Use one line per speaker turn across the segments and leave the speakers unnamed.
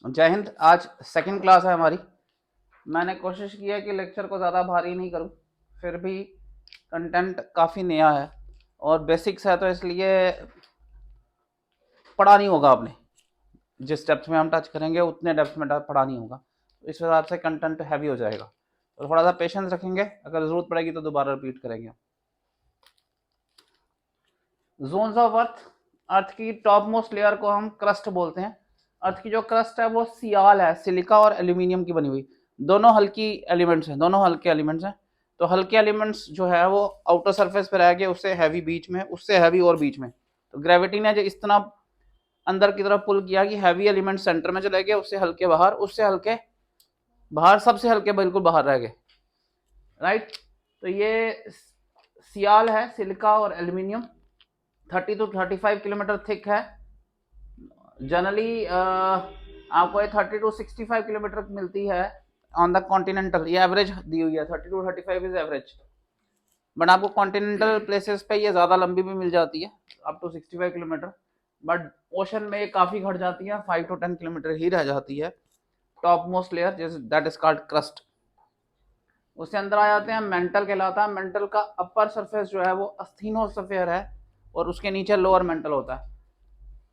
जय हिंद। आज second class है हमारी। मैंने कोशिश की है कि लेक्चर को ज़्यादा भारी नहीं करूं, फिर भी कंटेंट काफ़ी नया है और बेसिक्स है, तो इसलिए पढ़ा नहीं होगा आपने। जिस डेप्थ में हम टच करेंगे उतने डेप्थ में पढ़ा नहीं होगा, तो इस हिसाब से कंटेंट हैवी हो जाएगा। तो थोड़ा सा पेशेंस रखेंगे, अगर ज़रूरत पड़ेगी तो दोबारा रिपीट करेंगे। जोन्स ऑफ अर्थ, अर्थ की टॉप मोस्ट लेयर को हम क्रस्ट बोलते हैं। अर्थ की जो क्रस्ट है वो सियाल है, सिलिका और एल्यूमिनियम की बनी हुई। दोनों हल्की एलिमेंट्स हैं, दोनों हल्के एलिमेंट्स हैं। तो हल्के एलिमेंट्स जो है वो आउटर सरफेस पर रह गए, उससे हैवी बीच में, उससे हैवी और बीच में। तो ग्रेविटी ने जो इस तरह अंदर की तरफ पुल किया कि हैवी एलिमेंट सेंटर में चले गए, उससे हल्के बाहर, उससे हल्के बाहर, सबसे हल्के बिल्कुल बाहर रह गए। राइट। तो ये सियाल है, सिलिका और एल्यूमिनियम। 30 to 35 किलोमीटर थिक है। जनरली आपको ये 30 to 65 किलोमीटर मिलती है ऑन द कॉन्टिनेंटल। ये एवरेज दी हुई है, 30 to 35 इज एवरेज। बट आपको कॉन्टिनेंटल प्लेसेस पे ये ज़्यादा लंबी भी मिल जाती है, up to 65 kilometre. But ocean में ये काफ़ी घट जाती है, 5 to 10 किलोमीटर ही रह जाती है। Top most layer that is called crust. उससे अंदर आ जाते हैं, मेंटल कहलाता है। मेंटल का अपर सरफेस जो है वो अस्थेनोस्फीयर है और उसके नीचे लोअर मेंटल होता है।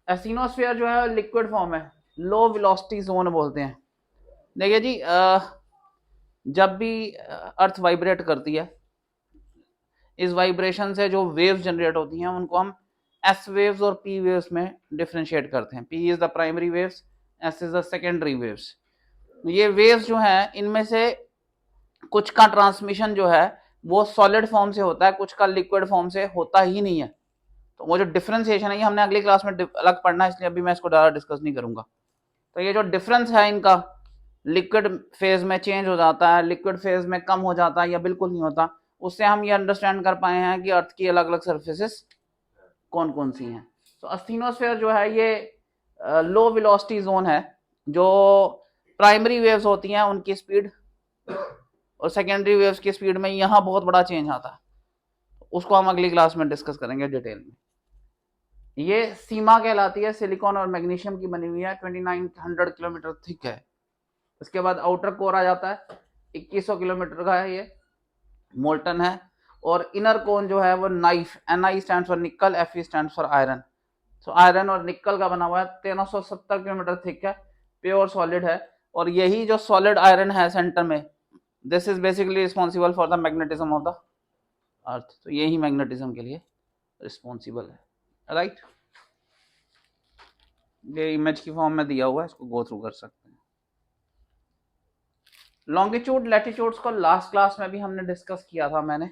एसिनोस्फीयर जो है लिक्विड फॉर्म है, लो वेलोसिटी जोन बोलते हैं। देखिए जी, जब भी अर्थ वाइब्रेट करती है, इस वाइब्रेशन से जो वेव्स जनरेट होती हैं उनको हम एस वेव्स और पी वेव्स में डिफ्रेंशिएट करते हैं। P is the primary waves, S is the secondary waves. ये वेव्स जो हैं इनमें से कुछ का ट्रांसमिशन जो है वो सॉलिड फॉर्म से होता है, कुछ का लिक्विड फॉर्म से होता ही नहीं है। तो वो जो डिफरेंशिएशन है ये हमने अगली क्लास में अलग पढ़ना है, इसलिए अभी मैं इसको ज़्यादा डिस्कस नहीं करूंगा। तो ये जो डिफरेंस है इनका, लिक्विड फेज में चेंज हो जाता है, लिक्विड फेज में कम हो जाता है या बिल्कुल नहीं होता, उससे हम ये अंडरस्टैंड कर पाए हैं कि अर्थ की अलग अलग सर्फेसेस कौन कौन सी हैं। तो अस्थेनोस्फीयर जो है ये लो वेलोसिटी जोन है। जो प्राइमरी वेव्स होती हैं उनकी स्पीड और सेकेंडरी वेव्स की स्पीड में यहाँ बहुत बड़ा चेंज आता है, उसको हम अगली क्लास में डिस्कस करेंगे डिटेल में। ये सीमा कहलाती है, सिलिकॉन और मैग्नीशियम की बनी हुई है, 2900 किलोमीटर थिक है। इसके बाद आउटर कोर आ जाता है, 2100 किलोमीटर का है, ये मोल्टन है। और इनर कोन जो है वो नाइफ, Ni स्टैंड फॉर निकल, Fe स्टैंड फॉर आयरन। तो आयरन और निकल का बना हुआ है, 1370 किलोमीटर थिक है, प्योर सॉलिड है। और यही जो सॉलिड आयरन है सेंटर में, this is basically responsible for the magnetism of the earth. तो यही मैग्नेटिज्म के लिए रिस्पॉन्सिबल है। राइट। ये इमेज की फॉर्म में दिया हुआ है, इसको गो थ्रू कर सकते हैं। लॉन्गिट्यूड लैटिट्यूड्स को लास्ट क्लास में भी हमने डिस्कस किया था, मैंने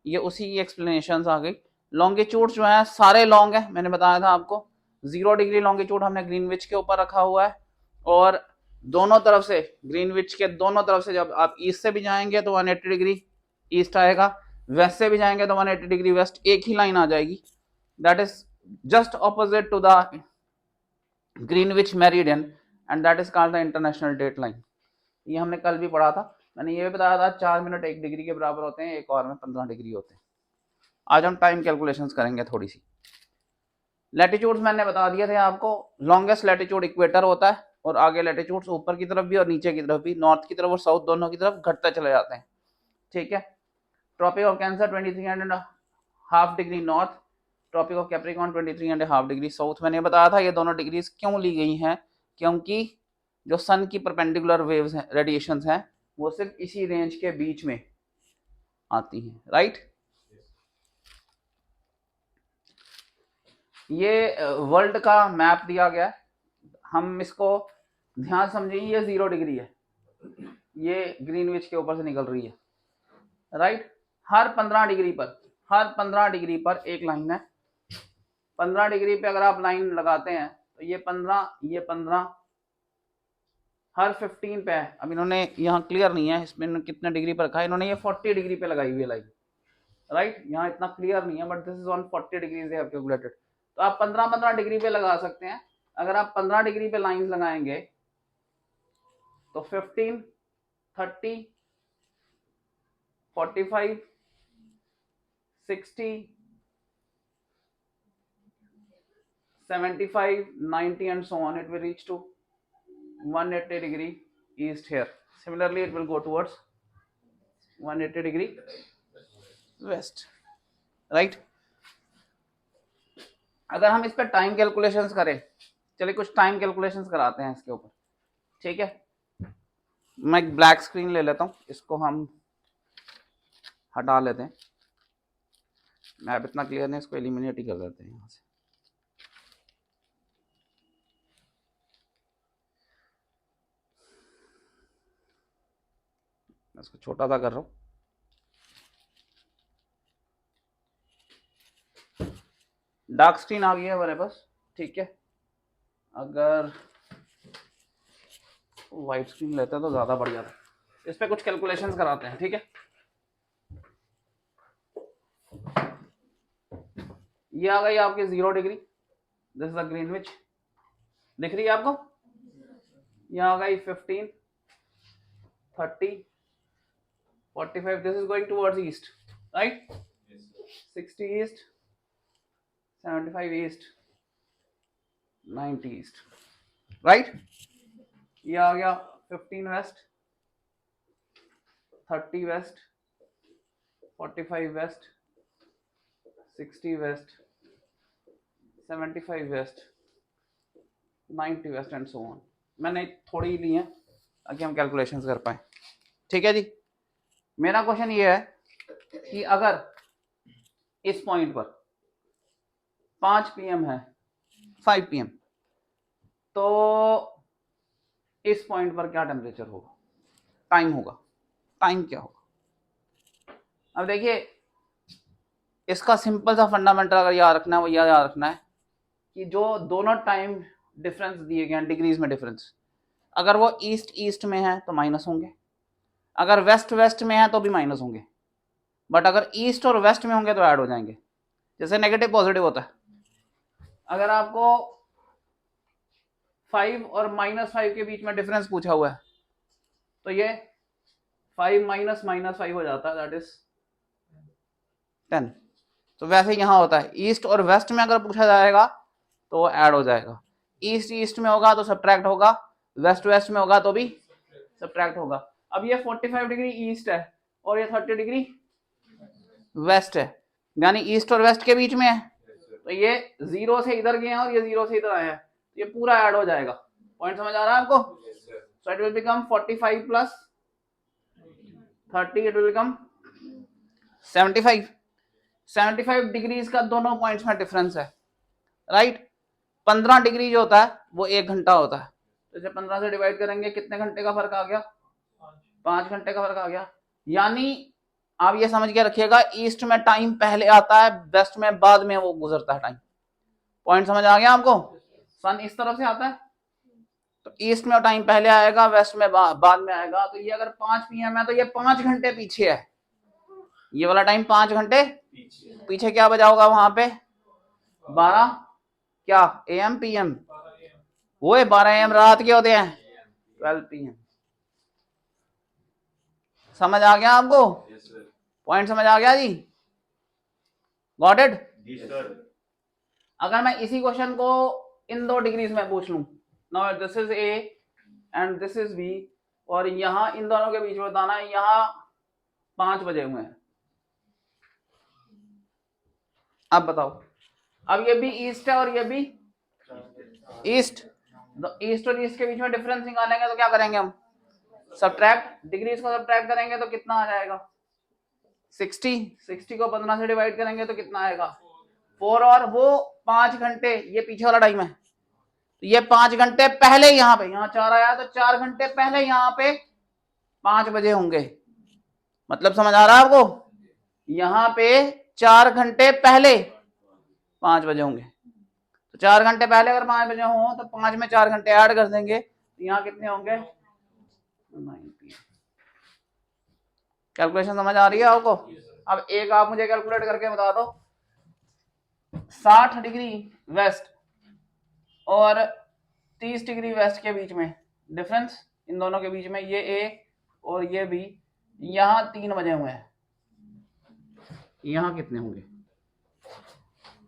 ये उसी की एक्सप्लेनेशन आ गई। लॉन्गिट्यूड जो है सारे लॉन्ग है, मैंने बताया था आपको। 0 डिग्री लॉन्गिट्यूड हमने ग्रीनविच के ऊपर रखा हुआ है, और दोनों तरफ से, ग्रीनविच के दोनों तरफ से जब आप ईस्ट से भी जाएंगे तो 180 डिग्री ईस्ट आएगा, वेस्ट से भी जाएंगे तो 180 डिग्री वेस्ट, एक ही लाइन आ जाएगी। That is just opposite to the Greenwich meridian, and that is called the international date line. ये हमने कल भी पढ़ा था। मैंने ये भी बताया था 4 मिनट 1 डिग्री के बराबर होते हैं, एक और में 15 डिग्री होते हैं। आज हम टाइम कैलकुलेशंस करेंगे थोड़ी सी। लैटिट्यूड्स मैंने बता दिए थे आपको। लॉन्गेस्ट लैटिट्यूड इक्वेटर होता है, और आगे लैटिट्यूड्स ऊपर की तरफ भी और नीचे की तरफ भी, नॉर्थ की तरफ और साउथ दोनों की तरफ घटते चले जाते हैं। ठीक है। Tropic of Cancer 23.5 degree north, Tropic of Capricorn 23.5 degree south. मैंने बताया था ये दोनों डिग्रीज क्यों ली गई हैं, क्योंकि जो सन की परपेंडिकुलर वेव्स हैं, रेडिएशंस हैं, वो सिर्फ इसी रेंज के बीच में आती हैं। राइट। ये वर्ल्ड का मैप दिया गया है, हम इसको ध्यान समझिए। ये 0 डिग्री है, ये ग्रीनविच के ऊपर से निकल रही है। राइट। हर 15 डिग्री पर, हर 15 डिग्री पर एक लाइन है। 15 डिग्री पे अगर आप लाइन लगाते हैं तो ये 15, ये 15, हर 15 पे है। अब इन्होंने यहाँ क्लियर नहीं है इसमें कितने डिग्री पर रखा है, इन्होंने ये 40 डिग्री पे लगाई हुई है लाइन। राइट। यहाँ इतना क्लियर नहीं है, but this is on 40 degree they have calculated. तो आप 15-15 डिग्री पे लगा सकते हैं। अगर आप 15 डिग्री पे लाइन लगाएंगे तो 15, 30, 45, 60, 75, 90 and so on, it will reach to 180 degree east here. Similarly, it will go towards 180 degree west, right? अगर हम इस पर टाइम कैलकुलेशंस करें, चलिए कुछ टाइम कैलकुलेशंस कराते हैं इसके ऊपर, ठीक है? मैं एक ब्लैक स्क्रीन ले लेता हूँ, इसको हम हटा लेते हैं, मैप इतना क्लियर नहीं, इसको एलिमिनेट ही कर देते हैं यहाँ से। मैं इसको छोटा सा कर रहा हूँ। डार्क स्क्रीन आ गई है हमारे पास, ठीक है? अगर वाइट स्क्रीन लेते हैं तो ज़्यादा बढ़िया था। इस पे कुछ कैलकुलेशंस कराते हैं, ठीक है? ये आ गई आपकी 0 degree, this is the Greenwich, दिख रही है आपको? ये आ गई 15, 30, 45, this is going towards east, right? 60 east, 75 east, 90 east, right? ये आ गया 15 west, 30 west, 45 west, 60 west, 75 west, 90 west and so on. मैंने थोड़ी ही ली है ताकि हम कैलकुलेशंस कर पाए, ठीक है जी? मेरा क्वेश्चन ये है कि अगर इस पॉइंट पर 5 PM है, 5 PM, तो इस पॉइंट पर क्या टेम्परेचर होगा, टाइम होगा, टाइम क्या होगा? अब देखिए, इसका सिंपल सा फंडामेंटल अगर याद रखना है, वो याद रखना है कि जो दोनों टाइम डिफरेंस दिए गए हैं डिग्रीज में डिफरेंस, अगर वो ईस्ट ईस्ट में है तो माइनस होंगे, अगर वेस्ट वेस्ट में है तो भी माइनस होंगे, बट अगर ईस्ट और वेस्ट में होंगे तो ऐड हो जाएंगे, जैसे नेगेटिव पॉजिटिव होता है। अगर आपको 5 और -5 के बीच में डिफरेंस पूछा हुआ है तो ये 5 माइनस -5 हो जाता है, दैट इज 10। तो वैसे यहाँ होता है, ईस्ट और वेस्ट में अगर पूछा जाएगा तो वो ऐड हो जाएगा, ईस्ट ईस्ट में होगा तो सब्ट्रैक्ट होगा, वेस्ट वेस्ट में होगा तो भी सब्ट्रैक्ट होगा। अब ये 45 डिग्री ईस्ट है और ये 30 डिग्री वेस्ट है, यानी ईस्ट और वेस्ट के बीच में है, तो ये 0 से इधर गए हैं और ये 0 से इधर आए हैं, ये पूरा ऐड हो जाएगा। पॉइंट समझ आ रहा है आपको? So it will become 45 plus 30, it will become 75। 75 degrees का दोनों पॉइंट्स में डिफरेंस है, राइट? 15 डिग्री जो होता है वो 1 घंटा होता है, तो इसे 15 से डिवाइड करेंगे, कितने घंटे का फर्क आ गया? 5 घंटे का फर्क आ गया। यानी आप ये समझ के रखिएगा, ईस्ट में टाइम पहले आता है, वेस्ट में बाद में वो गुजरता है टाइम। पॉइंट समझ आ गया आपको? सन इस तरफ से आता है तो ईस्ट में टाइम पहले आएगा, वेस्ट में बाद में आएगा। तो ये अगर 5 PM है तो ये 5 घंटे पीछे है, ये वाला टाइम 5 घंटे पीछे। क्या बजा होगा वहां पे? 12 क्या AM PM? वो है 12 AM रात के होते हैं, 12 PM। समझ आ गया आपको? पॉइंट समझ आ गया जी? Got it? अगर मैं इसी क्वेश्चन को इन 2 डिग्रीज में पूछ लूं, now this is A and this is B, और यहां इन दोनों के बीच में बताना है, यहां 5 बजे हुए हैं, अब बताओ। अब ये भी ईस्ट है और ये भी ईस्ट, ईस्ट और ईस्ट के बीच में डिफरेंस निकालेंगे तो क्या करेंगे हम? सब्ट्रैक्ट, डिग्रीज को सब्ट्रैक्ट करेंगे तो कितना आ जाएगा? 60 को 15 से डिवाइड करेंगे तो कितना आएगा? 4, और वो 5 घंटे, ये पीछे वाला टाइम है, तो ये 5 घंटे पहले यहाँ पे, यहाँ 4 आया तो 4 घंटे पहले यहाँ पे 5 बजे होंगे। मतलब समझ आ रहा है आपको? यहाँ पे 4 घंटे पहले 5 बजे होंगे, तो 4 घंटे पहले अगर 5 बजे हो तो 5 में 4 घंटे ऐड कर देंगे, तो यहाँ कितने होंगे? 9 PM। कैलकुलेशन समझ आ रही है आपको? अब एक आप मुझे कैलकुलेट करके बता दो, 60 डिग्री वेस्ट और 30 डिग्री वेस्ट के बीच में डिफरेंस, इन दोनों के बीच में, ये A और ये B, यहाँ 3 बजे हुए हैं, यहाँ कितने होंगे?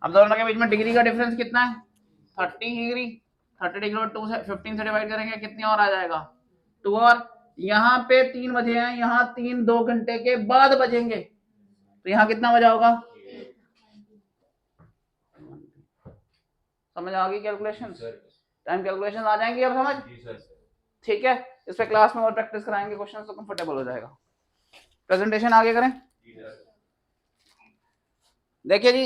अब दोनों के बीच में डिग्री का डिफरेंस कितना है? 30 डिग्री, 30 डिग्री और 15 से डिवाइड करेंगे कितने और आ जाएगा 2 और यहाँ पे 3 बजे हैं, यहाँ 3 2 घंटे के बाद बजेंगे तो यहाँ कितना बजा होगा? समझ आ गई कैलकुलेशन? टाइम कैलकुलेशन आ जाएंगी अब समझ? ठीक है, इस पे क्लास में और प्रैक्टिस कराएंगे, क्वेश्चन तो कंफर्टेबल हो जाएगा। प्रेजेंटेशन आगे करें। देखिए जी,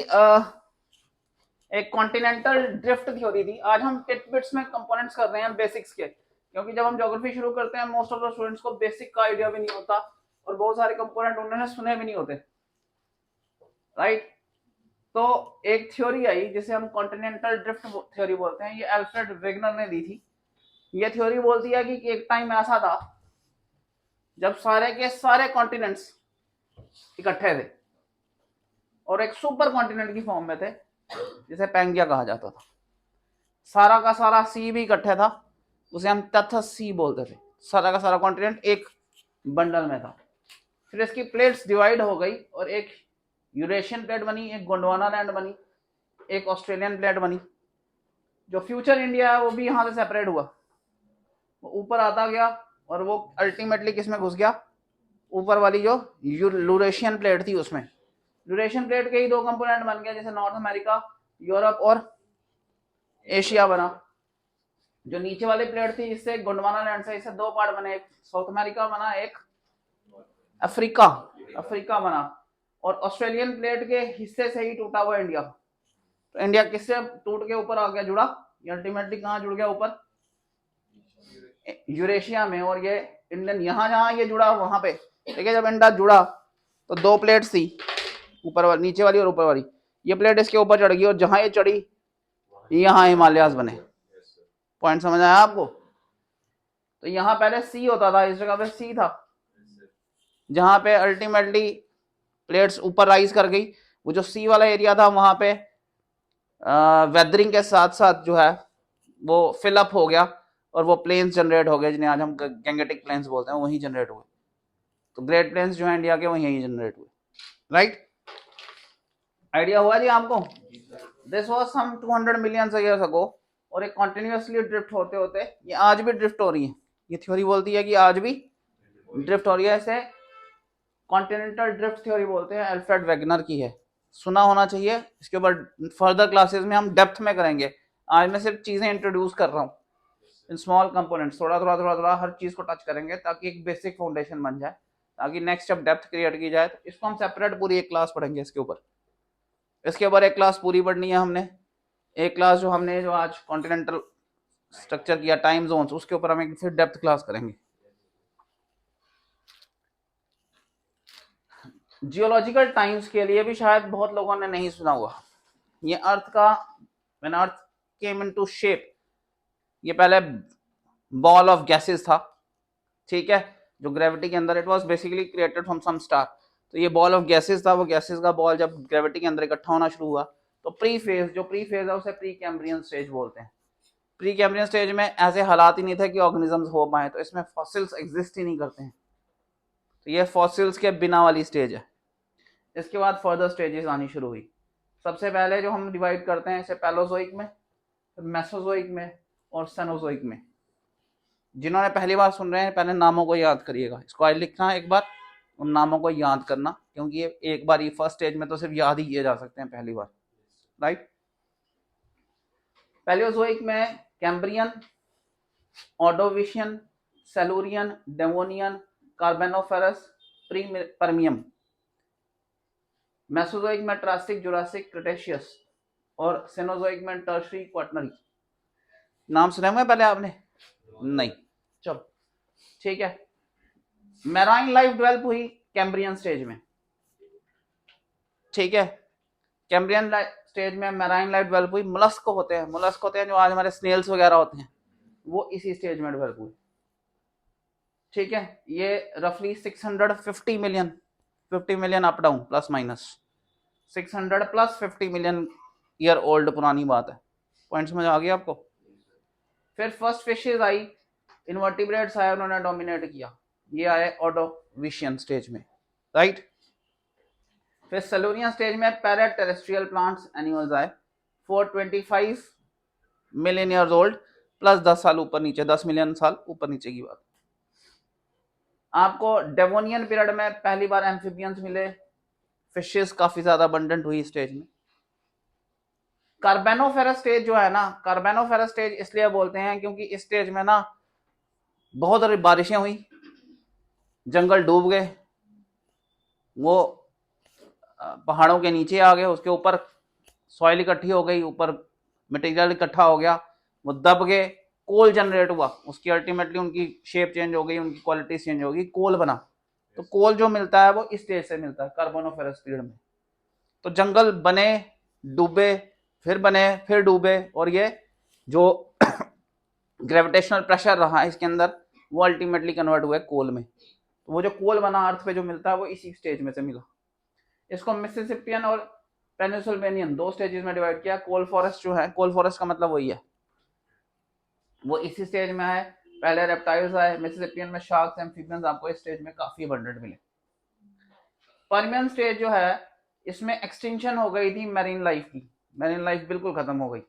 एक कॉन्टिनेंटल ड्रिफ्ट थ्योरी थी। आज हम टिटबिट्स में कंपोनेंट्स कर रहे हैं बेसिक्स के, क्योंकि जब हम ज्योग्राफी शुरू करते हैं मोस्ट ऑफ द स्टूडेंट्स को बेसिक का आइडिया भी नहीं होता और बहुत सारे कंपोनेंट उन्होंने सुने भी नहीं होते, राइट? तो एक थ्योरी आई जिसे हम कॉन्टिनेंटल ड्रिफ्ट थ्योरी बोलते हैं, ये अल्फ्रेड वेगनर ने दी थी। ये थ्योरी बोलती है कि एक टाइम ऐसा था जब सारे के सारे कॉन्टिनेंट्स इकट्ठे थे और एक सुपर कॉन्टिनेंट की फॉर्म में थे जिसे पैंगिया कहा जाता था। सारा का सारा सी भी इकट्ठे था, उसे हम तथस सी बोलते थे। सारा का सारा कॉन्टिनेंट एक बंडल में था। फिर इसकी प्लेट्स डिवाइड हो गई और एक यूरेशियन प्लेट बनी, एक गोंडवाना लैंड बनी, एक ऑस्ट्रेलियन प्लेट बनी। जो फ्यूचर इंडिया है वो भी यहाँ से सेपरेट हुआ, वो ऊपर आता गया और वो अल्टीमेटली किसमें घुस गया? ऊपर वाली जो यूरेशियन प्लेट थी उसमें। यूरेशियन प्लेट के ही 2 कंपोनेंट बन गए, जैसे नॉर्थ अमेरिका, यूरोप और एशिया बना। जो नीचे वाली प्लेट थी इससे गोंडवाना लैंड से, इससे 2 पार्ट बने, एक साउथ अमेरिका बना, एक अफ्रीका बना। और ऑस्ट्रेलियन प्लेट के हिस्से से ही टूटा हुआ इंडिया। तो इंडिया किससे टूट के ऊपर आ गया, जुड़ा? अल्टीमेटली कहाँ जुड़ गया? ऊपर यूरेशिया में। और ये इंडियन यहाँ जहाँ ये जुड़ा वहां पे, ठीक है, जब इंडिया जुड़ा तो 2 प्लेट थी, ऊपर वाली, नीचे वाली और ऊपर वाली। ये प्लेट इसके ऊपर चढ़ गई और जहां ये चढ़ी यहाँ हिमालयास बने। पॉइंट समझ आया आपको? तो यहाँ पहले सी होता था, इस जगह पे सी था, जहां पे अल्टीमेटली प्लेट्स ऊपर राइज कर गई। वो जो सी वाला एरिया था वहां पे वेदरिंग के साथ साथ जो है वो फिलअप हो गया और वो प्लेन्स जनरेट हो गए, जिन्हें आज हम गैंगेटिक प्लेन्स बोलते हैं, वही जनरेट हुए। तो ग्रेट प्लेन्स जो है इंडिया के, वही जनरेट हुए, राइट? आइडिया हुआ जी आपको? This was some 200 million years ago. और एक कॉन्टिन्यूसली ड्रिफ्ट होते होते ये आज भी ड्रिफ्ट हो रही है। ये थ्योरी बोलती है कि आज भी ड्रिफ्ट हो रही है। इसे कॉन्टिनेंटल ड्रिफ्ट थ्योरी बोलते हैं, अल्फ्रेड वेगनर की है, सुना होना चाहिए। इसके ऊपर फर्दर क्लासेस में हम डेप्थ में करेंगे। आज मैं सिर्फ चीजें इंट्रोड्यूस कर रहा हूँ इन स्मॉल कंपोनेंट्स, थोड़ा हर चीज को टच करेंगे ताकि एक बेसिक फाउंडेशन बन जाए, ताकि नेक्स्ट जब डेप्थ क्रिएट की जाए तो इसको हम सेपरेट पूरी एक क्लास पढ़ेंगे। इसके ऊपर एक क्लास पूरी पढ़नी है हमने। एक क्लास जो हमने जो आज कॉन्टिनेंटल स्ट्रक्चर किया, टाइम जोन्स, उसके ऊपर हम एक फिर डेप्थ क्लास करेंगे। जियोलॉजिकल टाइम्स के लिए भी शायद बहुत लोगों ने नहीं सुना हुआ। ये अर्थ का, when earth came into shape, ये पहले बॉल ऑफ गैसेस था, ठीक है, जो ग्रेविटी के अंदर, it was basically created from some star. तो ये बॉल ऑफ गैसेस था, वो गैसेस का बॉल जब ग्रेविटी के अंदर इकट्ठा होना शुरू हुआ तो प्री फेज है उसे प्री कैम्ब्रियन स्टेज बोलते हैं। प्री कैम्ब्रियन स्टेज में ऐसे हालात ही नहीं थे कि ऑर्गेनिजम्स हो पाए, तो इसमें फॉसिल्स एग्जिस्ट ही नहीं करते हैं। तो ये फॉसिल्स के बिना वाली स्टेज है। इसके बाद फर्दर स्टेजेस आनी शुरू हुई। सबसे पहले जो हम डिवाइड करते हैं इसे पैलोजोइक में, मेसोजोइक में और सेनोजोइक में। जिन्होंने पहली बार सुन रहे हैं पहले नामों को याद करिएगा, इसको आज लिखना है एक बार, उन नामों को याद करना, क्योंकि ये एक बार ही फर्स्ट स्टेज में तो सिर्फ याद ही किए जा सकते हैं पहली बार, राइट? पैलियोजोइक में कैम्ब्रियन, ऑर्डोविशियन, सेलुरियन, डेवोनियन, कार्बोनोफेरस, पर्मियम। मेसोजोइक में ट्रासिक, जुरासिक, क्रिटेशियस और सेनोजोइक में टर्शरी, क्वाटरनरी। नाम सुने हुए पहले आपने? नहीं, चलो ठीक है। मैराइन लाइफ डेवलप हुई कैम्ब्रियन स्टेज में, ठीक है। कैम्ब्रियन स्टेज में मैराइन लाइफ डेवलप हुई। मोलस्क होते हैं जो आज हमारे स्नेल्स वगैरह होते हैं, वो इसी स्टेज में डेवलप हुए, ठीक है। ये रफली 650 million up down plus minus 600 plus 50 million year old पुरानी बात है। पॉइंट समझ आ गया आपको? फिर फर्स्ट फिशेज आई, इनवर्टिब्रेट्स आए, उन्होंने डोमिनेट किया, ये आए ऑर्डोविशियन स्टेज में, राइट। फिर सेलुरियन स्टेज में पैरा टेरेस्ट्रियल प्लांट्स, एनिमल्स आए 425 मिलियन ईयर्स ओल्ड। प्लस 10 साल ऊपर नीचे, 10 मिलियन साल ऊपर नीचे की बात। आपको डेवोनियन पीरियड में पहली बार एम्फीबियंस मिले, फिशेस काफी ज्यादा अबंडेंट हुई स्टेज में। कार्बोनोफेरस स्टेज जो है ना, कार्बोनोफेरस स्टेज इसलिए बोलते हैं क्योंकि इस स्टेज में ना बहुत सारी बारिशें हुई, जंगल डूब गए, वो पहाड़ों के नीचे आ गए, उसके ऊपर सॉइल इकट्ठी हो गई, ऊपर मटेरियल इकट्ठा हो गया, वो दब गए, कोल जनरेट हुआ, उसकी अल्टीमेटली उनकी शेप चेंज हो गई, उनकी क्वालिटी चेंज हो गई, कोल बना। तो कोल जो मिलता है वो इस स्टेज से मिलता है, कार्बोनोफेरस पीरियड में। तो जंगल बने, डूबे, फिर बने, फिर डूबे, और ये जो ग्रेविटेशनल प्रेशर रहा इसके अंदर वो अल्टीमेटली कन्वर्ट हुआ कोल में। तो वो जो कोल बना अर्थ पे जो मिलता है वो इसी स्टेज में से मिला। इसको मिसिसिपियन और पेनिसिल्वेनियन दो स्टेजेस में डिवाइड किया। कोल फॉरेस्ट जो है, कोल फॉरेस्ट का मतलब वही है, वो इसी स्टेज में है। पहले रेप्टाइल्स आए, मिसिसिपियन में शार्क्स, एम्फीबियंस आपको इस स्टेज में काफी अबंडेंट मिले। पर्मियन स्टेज जो है इसमें एक्सटिंक्शन हो गई थी मैरीन लाइफ की, मैरीन लाइफ बिल्कुल खत्म हो गई,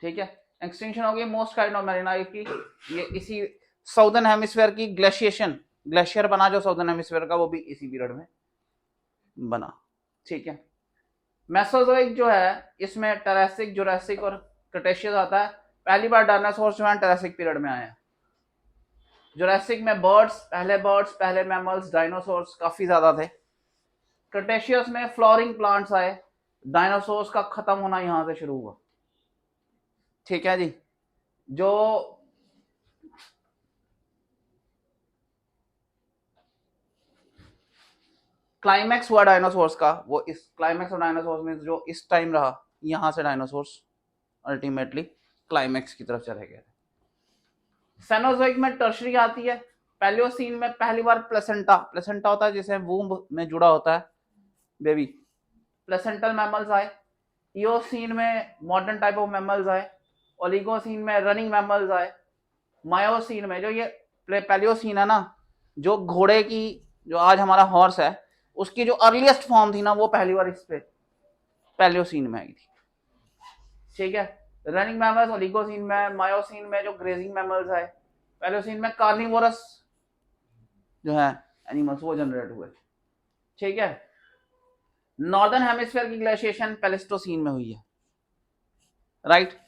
ठीक है, एक्सटिंक्शन हो गई most kind of marine life की। ये इसी साउदर्न हेमिस्फीयर की ग्लेशिएशन, ग्लेशियर बना जो साउदर्न हेमिस्फीयर का, वो भी इसी पीरियड में बना, ठीक है। मेसोजोइक जो है इसमें टेरेसिक, जुरासिक और क्रेटेशियस आता है। पहली बार डायनासोर जो है टेरेसिक पीरियड में आए हैं। जुरासिक में बर्ड्स, पहले मैमल्स, डायनासोर्स काफी ज्यादा थे। क्रेटेशियस में फ्लोरिंग प्लांट्स आए, डायनासोर्स का खत्म होना यहां से शुरू हुआ, ठीक है जी। जो क्लाइमैक्स हुआ डायनासोर्स का, वो इस क्लाइमैक्स ऑफ डायनासोर्स में जो इस टाइम रहा, यहां से डायनासोर्स अल्टीमेटली क्लाइमैक्स की तरफ चले गए। सेनोजोइक में टर्शरी आती है। पैलियोसीन में पहली बार प्लेसेंटा, प्लेसेंटा होता है जिसे वूम्ब में जुड़ा होता है बेबी, प्लेसेंटल मैमल्स आए। इयोसीन में मॉडर्न टाइप ऑफ मैमल्स आए। ओलिगोसीन में रनिंग मैमल्स आए। मायोसीन में, जो ये पैलियोसीन है ना, जो घोड़े की, जो आज हमारा हॉर्स है, उसकी जो अर्लीस्ट फॉर्म थी ना, वो पहली बार इस पे पैलियोसीन में आई थी, ठीक है। रनिंग मैमल्स ओलिगोसीन में, मायोसीन में जो ग्रेजिंग मैमल्स है, पैलियोसीन में कार्निवोरस जो है एनिमल्स वो जनरेट हुए, ठीक है। नॉर्दर्न हेमिस्फीयर की ग्लेशिएशन प्लेस्टोसीन में हुई है, राइट।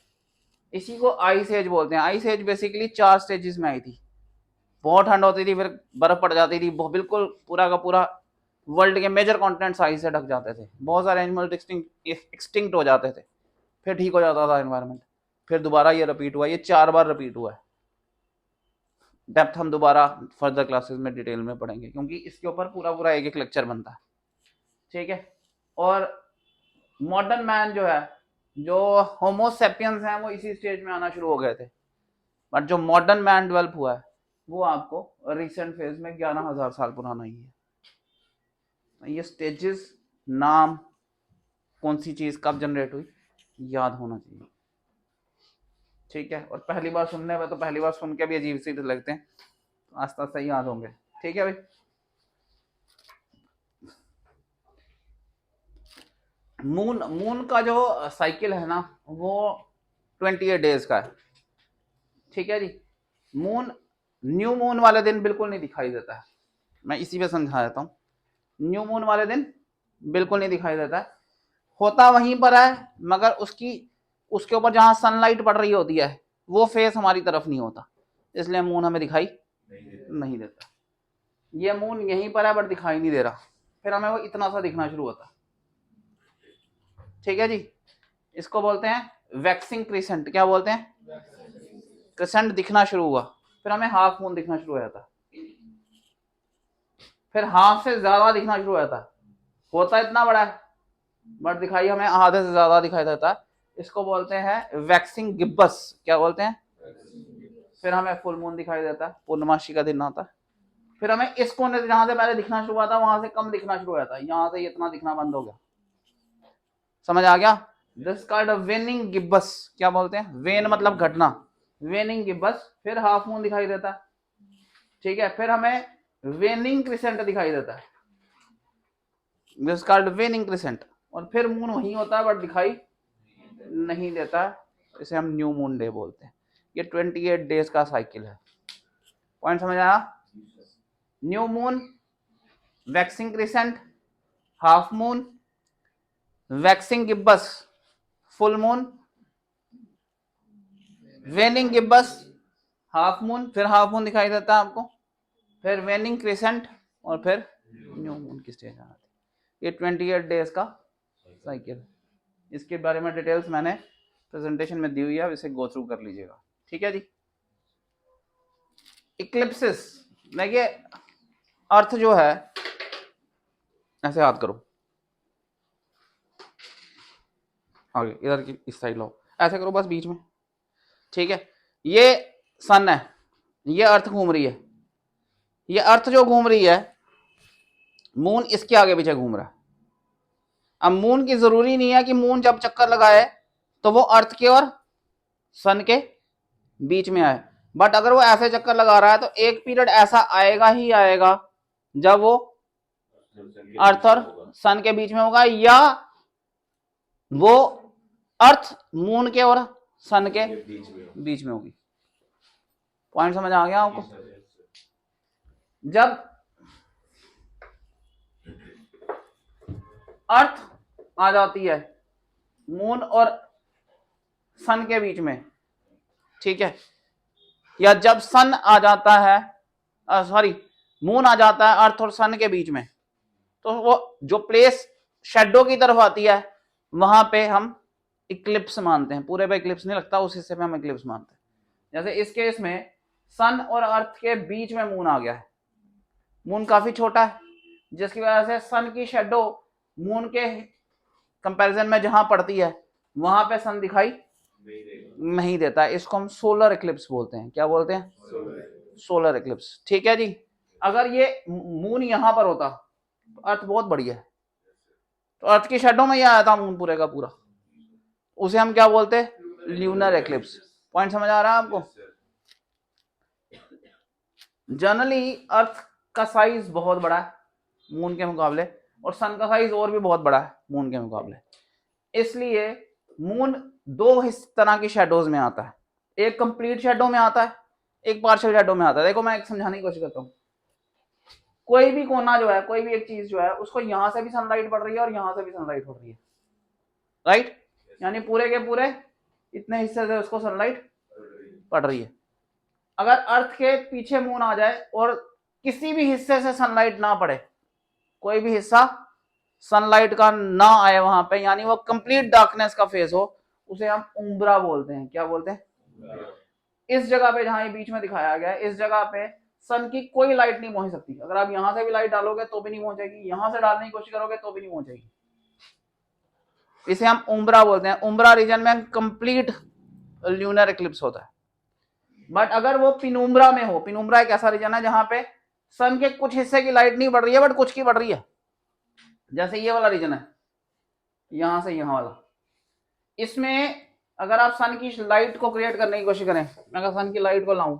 इसी को आइस एज बोलते हैं। आइस एज बेसिकली 4 स्टेजेस में आई थी। बहुत ठंड होती थी, फिर बर्फ पड़ जाती थी, बिल्कुल पूरा का पूरा वर्ल्ड के मेजर कॉन्टिनेंट्स आइस से ढक जाते थे, बहुत सारे एनिमल एक्सटिंक्ट हो जाते थे, फिर ठीक हो जाता था एनवायरनमेंट, फिर दोबारा ये रिपीट हुआ। ये 4 बार रिपीट हुआ है। डेप्थ हम दोबारा फर्दर क्लासेस में डिटेल में पढ़ेंगे, क्योंकि इसके ऊपर पूरा पूरा एक लेक्चर बनता है, ठीक है। और मॉडर्न मैन जो है, जो होमोसेपियंस हैं, वो इसी स्टेज में आना शुरू हो गए थे। बट जो मॉडर्न मैन डेवलप हुआ है वो आपको रिसेंट फेज में 11,000 साल पुराना ही है। ये स्टेजेस, नाम, कौन सी चीज कब जनरेट हुई, याद होना चाहिए, ठीक है। और पहली बार सुनने में तो पहली बार सुन के भी अजीब सी लगते हैं, आस्ते आस्ते ही याद होंगे, ठीक है भाई। मून का जो साइकिल है ना, वो 28 डेज का है, ठीक है जी। मून, न्यू मून वाले दिन बिल्कुल नहीं दिखाई देता है, मैं इसी पे समझा देता हूँ। न्यू मून वाले दिन बिल्कुल नहीं दिखाई देता है, होता वहीं पर है, मगर उसके ऊपर जहां सनलाइट पड़ रही होती है वो फेस हमारी तरफ नहीं होता, इसलिए मून हमें दिखाई नहीं देता। ये मून यहीं पर है बट दिखाई नहीं दे रहा, फिर हमें वो इतना सा दिखना शुरू होता, ठीक है जी। इसको बोलते हैं वैक्सिंग क्रिसेंट। क्या बोलते हैं? क्रिसेंट दिखना शुरू हुआ, फिर हमें हाफ मून दिखना शुरू हो जाता, फिर हाफ से ज्यादा दिखना शुरू हो जाता, होता इतना बड़ा है बट दिखाई हमें आधे से ज्यादा दिखाई देता है। इसको बोलते हैं वैक्सिंग गिब्बस। क्या बोलते हैं? फिर हमें फुल मून दिखाई देता है, पूर्णमासी का दिन आता है। फिर हमें इस कोने से, जहां से पहले दिखना शुरू हुआ था वहां से कम दिखना शुरू हुआ था, यहां से इतना दिखना बंद हो गया, समझ आ गया? This called waning gibbous. क्या बोलते हैं? वेन मतलब घटना, वेनिंग गिब्बस। फिर हाफ मून दिखाई देता है, ठीक है। फिर हमें वेनिंग क्रिसेंट दिखाई देता है, दिस कॉल्ड वेनिंग क्रिसेंट। और फिर मून वहीं होता है बट दिखाई नहीं देता है, इसे हम न्यू मून डे बोलते हैं। ये 28 डेज का साइकिल है। पॉइंट समझ आया? New moon, waxing crescent, half moon, waxing gibbous, full moon, waning gibbous, half moon, फिर हाफ मून दिखाई देता है आपको, फिर वेनिंग क्रिसेंट और फिर न्यू मून की स्टेज आती है। ये 28 डेज का साइकिल। इसके बारे में डिटेल्स मैंने प्रेजेंटेशन में दी हुई है, इसे गो थ्रू कर लीजिएगा। ठीक है जी। इक्लिप्सिस, देखिए अर्थ जो है, ऐसे याद करो, आगे इधर की इस साइड लो, ऐसे करो बस बीच में। ठीक है, ये सन है, ये अर्थ घूम रही है, ये अर्थ जो घूम रही है, मून इसके आगे पीछे घूम रहा है। अब मून की जरूरी नहीं है कि मून जब चक्कर लगाए तो वो अर्थ के और सन के बीच में आए, बट अगर वो ऐसे चक्कर लगा रहा है तो एक पीरियड ऐसा आएगा ही आएगा जब वो अर्थ और सन के बीच में होगा, या वो अर्थ मून के और सन के बीच में होगी। पॉइंट समझ आ गया आपको? जब अर्थ आ जाती है मून और सन के बीच में, ठीक है, या जब सन आ जाता है, सॉरी मून आ जाता है अर्थ और सन के बीच में, तो वो जो प्लेस शेडो की तरफ आती है वहां पे हम इक्लिप्स मानते हैं। पूरे पे इक्लिप्स नहीं लगता, उस हिस्से पे हम इक्लिप्स मानते हैं। जैसे इस केस में सन और अर्थ के बीच में मून आ गया है, मून काफी छोटा है, जिसकी वजह से सन की शेडो मून के कंपैरिजन में जहां पड़ती है वहां पे सन दिखाई नहीं देता है। इसको हम सोलर इक्लिप्स बोलते हैं। क्या बोलते हैं? Solar Eclipse. ठीक है जी। अगर ये मून यहां पर होता, अर्थ बहुत बड़ी है, तो अर्थ की शेडो में ही आया था मून पूरे का पूरा, उसे हम क्या बोलते हैं? Lunar Eclipse. पॉइंट समझ आ रहा है आपको? जनरली अर्थ का साइज बहुत बड़ा है मून के मुकाबले, और सन का साइज और भी बहुत बड़ा है मून के मुकाबले, इसलिए मून दो तरह की शेडोज में आता है, एक कंप्लीट शेडो में आता है, एक पार्शियल शेडो में आता है। देखो मैं एक समझाने की कोशिश करता हूँ। कोई भी कोना जो है, कोई भी एक चीज जो है, उसको यहां से भी सनलाइट पड़ रही है और यहां से भी सनलाइट पड़ रही है, राइट? यानी पूरे के पूरे इतने हिस्से से उसको सनलाइट पड़ रही है। अगर अर्थ के पीछे मून आ जाए और किसी भी हिस्से से सनलाइट ना पड़े, कोई भी हिस्सा सनलाइट का ना आए वहां पे, यानी वो कंप्लीट डार्कनेस का फेज हो, उसे हम उम्ब्रा बोलते हैं। क्या बोलते हैं? इस जगह पे जहां ये बीच में दिखाया गया है, इस जगह पे सन की कोई लाइट नहीं पहुंच सकती। अगर आप यहां से भी लाइट डालोगे तो भी नहीं पहुंचेगी, यहां से डालने की कोशिश करोगे तो भी नहीं पहुंचेगी। इसे हम उम्ब्रा बोलते हैं। उम्ब्रा रीजन में कंप्लीट ल्यूनर इक्लिप्स होता है। बट अगर वो पिनुम्ब्रा में हो, पिनुम्ब्रा एक ऐसा रीजन है जहां पे सन के कुछ हिस्से की लाइट नहीं बढ़ रही है बट कुछ की बढ़ रही है, जैसे ये वाला रीजन है, यहां से यहां वाला, इसमें अगर आप सन की लाइट को क्रिएट करने की कोशिश करें, मैं अगर सन की लाइट को लाऊं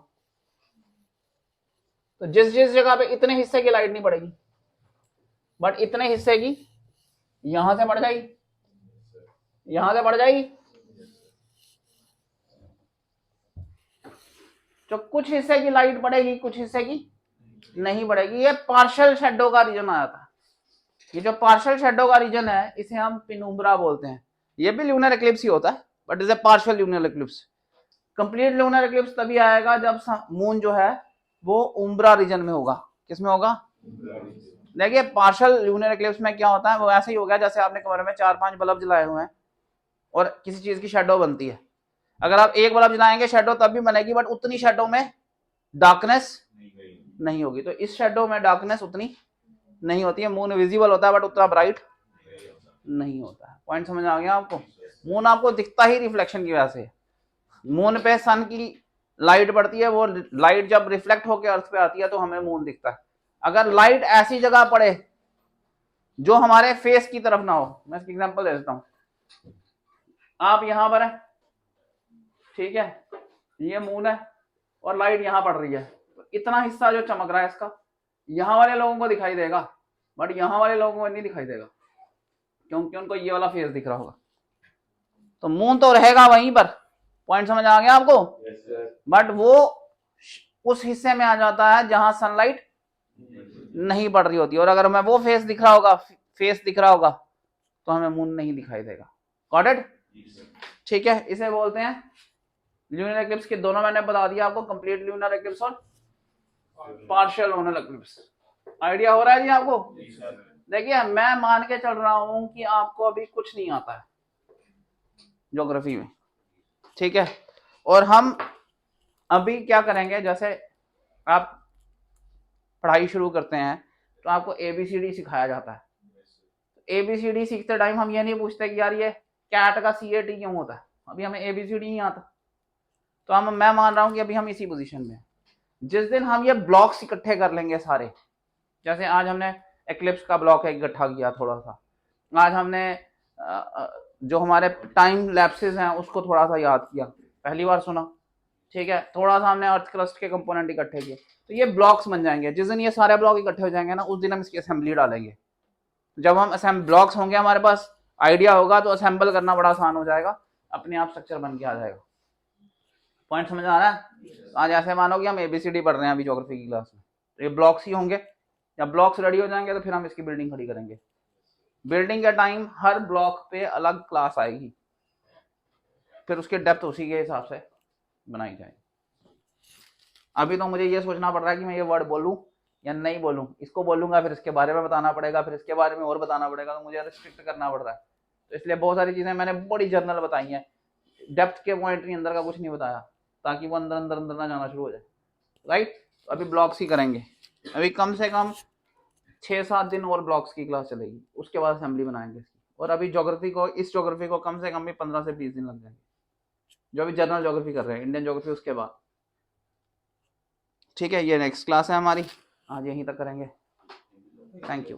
तो जिस जिस जगह पे इतने हिस्से की लाइट नहीं पड़ेगी बट इतने हिस्से की यहां से बढ़ जाएगी, यहां से बढ़ जाएगी, तो कुछ हिस्से की लाइट पड़ेगी, कुछ हिस्से की नहीं पड़ेगी। ये पार्शियल शेडो का रीजन आ जाता है। ये जो पार्शियल शेडो का रीजन है इसे हम पिनुम्ब्रा बोलते हैं। ये भी ल्यूनर इक्लिप्स ही होता है but is a partial lunar Eclipse. Complete lunar Eclipse तभी आएगा जब मून जो है वो उम्ब्रा रीजन में होगा। किसमें होगा? देखिए पार्शियल ल्यूनर इक्लिप्स में क्या होता है, वो ऐसे ही हो गया जैसे आपने कमरे में 4-5 बल्ब जलाए हुए हैं और किसी चीज की शेडो बनती है। अगर आप एक बल्ब जलाएंगे शेडो तब भी बनेगी बट उतनी शेडो में डार्कनेस नहीं होगी। तो इस शेडो में डार्कनेस उतनी नहीं होती है। मून विजिबल होता है बट उतना ब्राइट नहीं होता है। पॉइंट समझ आ गया आपको? मून आपको दिखता ही रिफ्लेक्शन की वजह से। मून पे सन की लाइट पड़ती है, वो लाइट जब रिफ्लेक्ट होकर अर्थ पे आती है तो हमें मून दिखता है। अगर लाइट ऐसी जगह पड़े जो हमारे फेस की तरफ ना हो, मैं इसकी एग्जांपल दे देता हूं। आप यहां पर है, ठीक है, ये मून है और लाइट यहां पड़ रही है, तो इतना हिस्सा जो चमक रहा है इसका यहां वाले लोगों को दिखाई देगा बट यहां वाले लोगों को नहीं दिखाई देगा, क्योंकि उनको ये वाला फेस दिख रहा होगा। तो मून तो रहेगा वहीं पर पॉइंट समझ आ गया आपको? बट वो उस हिस्से में आ जाता है जहां सनलाइट नहीं पड़ रही होती, और अगर हमें वो फेस दिख रहा होगा तो हमें मून नहीं दिखाई देगा। Got it? ठीक है, इसे बोलते हैं ल्यूनर एक्लिप्स के दोनों मैंने बता दिया आपको, कंप्लीट ल्यूनर एक्लिप्स और पार्शियल लूनर एक्लिप्स। आइडिया हो रहा है जी आपको? देखिए मैं मान के चल रहा हूं कि आपको अभी कुछ नहीं आता है ज्योग्राफी में, ठीक है, और हम अभी क्या करेंगे, जैसे आप पढ़ाई शुरू करते हैं तो आपको ABCD सिखाया जाता है। ABCD सीखते टाइम हम ये नहीं पूछते कि यार ये कैट का CAT क्यों होता है, अभी हमें ABCD नहीं आता। तो मैं मान रहा हूं कि अभी हम इसी पोजीशन में, जिस दिन हम ये ब्लॉक्स इकट्ठे कर लेंगे सारे, जैसे आज हमने एक्लिप्स का ब्लॉक इकट्ठा किया थोड़ा सा, आज हमने जो हमारे टाइम लैप्सेस हैं उसको थोड़ा सा याद किया, पहली बार सुना, ठीक है, थोड़ा सा हमने अर्थ क्रस्ट के कंपोनेंट इकट्ठे किए, तो ये ब्लॉक्स बन जाएंगे। जिस दिन ये सारे ब्लॉक इकट्ठे हो जाएंगे ना, उस दिन हम इसकी असेंबली डालेंगे। जब हम ब्लॉक्स होंगे हमारे पास, आइडिया होगा, तो असेंबल करना बड़ा आसान हो जाएगा, अपने आप स्ट्रक्चर बन के आ जाएगा। पॉइंट समझ आ रहा है? आज ऐसे मानो कि हम ABCD पढ़ रहे हैं अभी ज्योग्राफी की क्लास में, तो ये ब्लॉक्स ही होंगे। जब ब्लॉक्स रेडी हो जाएंगे तो फिर हम इसकी बिल्डिंग खड़ी करेंगे। बिल्डिंग के टाइम हर ब्लॉक पे अलग क्लास आएगी, फिर उसकी डेप्थ उसी के हिसाब से बनाई जाएगी। अभी तो मुझे ये सोचना पड़ रहा है कि मैं ये वर्ड बोलूं या नहीं बोलूं, इसको बोलूंगा फिर इसके बारे में बताना पड़ेगा, फिर इसके बारे में और बताना पड़ेगा, तो मुझे रिस्ट्रिक्ट करना पड़ रहा है। तो इसलिए बहुत सारी चीजें मैंने बड़ी जर्नल बताई हैं, डेप्थ के पॉइंट अंदर का कुछ नहीं बताया, ताकि वो अंदर अंदर अंदर ना जाना शुरू हो जाए। राइट, अभी ब्लॉक्स ही करेंगे, अभी कम से कम 6-7 दिन और ब्लॉक्स की क्लास चलेगी, उसके बाद असेंबली बनाएंगे इसकी। और अभी ज्योग्राफी को कम से कम भी 15 से 20 दिन लग जाएंगे, जो अभी जनरल ज्योग्राफी कर रहे हैं, इंडियन ज्योग्राफी उसके बाद। ठीक है, ये नेक्स्ट क्लास है हमारी, आज यहीं तक करेंगे। Thank you.